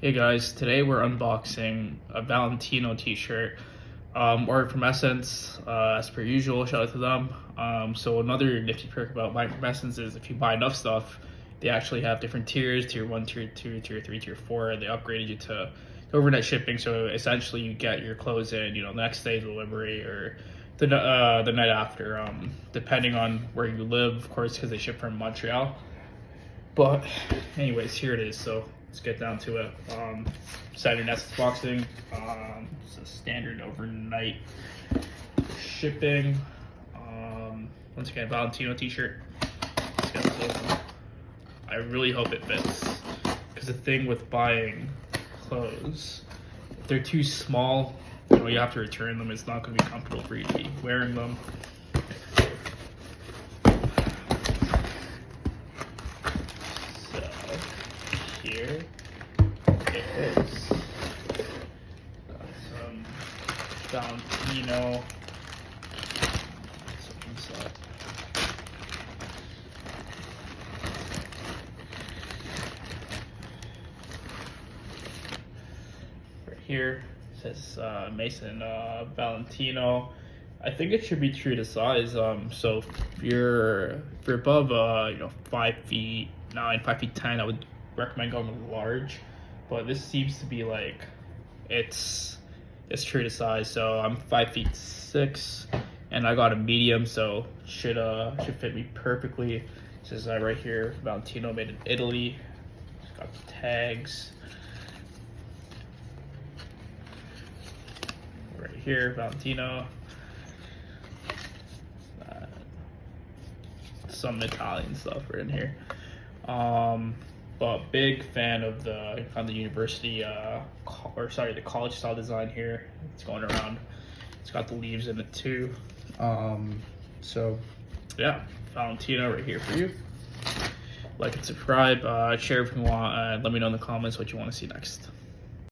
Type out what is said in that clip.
Hey guys, today we're unboxing a Valentino T-Shirt, ordered from Essence, as per usual. Shout out to them. So another nifty perk about buying from Essence is if you buy enough stuff, they actually have different tiers: tier 1, tier 2, tier 3, tier 4. And they upgraded you to overnight shipping, so essentially you get your clothes in, next day delivery or the night after, depending on where you live, of course, because they ship from Montreal. But anyways, here it is. So let's get down to it. Saturday Essence boxing. It's a standard overnight shipping. Once again, Valentino T-shirt. Let's get this open. I really hope it fits, because the thing with buying clothes, if they're too small, you have to return them. It's not going to be comfortable for you to be wearing them. Here it is. Got some Valentino. Right here it says Mason Valentino. I think it should be true to size. So if you're above 5'9", 5'10", I would recommend going with large, but this seems to be like it's true to size. So I'm 5'6", and I got a medium, so should fit me perfectly. It says right here, Valentino, made in Italy. It's got the tags right here, Valentino. Some Italian stuff right in here. But big fan of the university, the college style design here. It's going around. It's got the leaves in it too. So yeah, Valentino right here for you. Like and subscribe, share if you want, and let me know in the comments what you want to see next.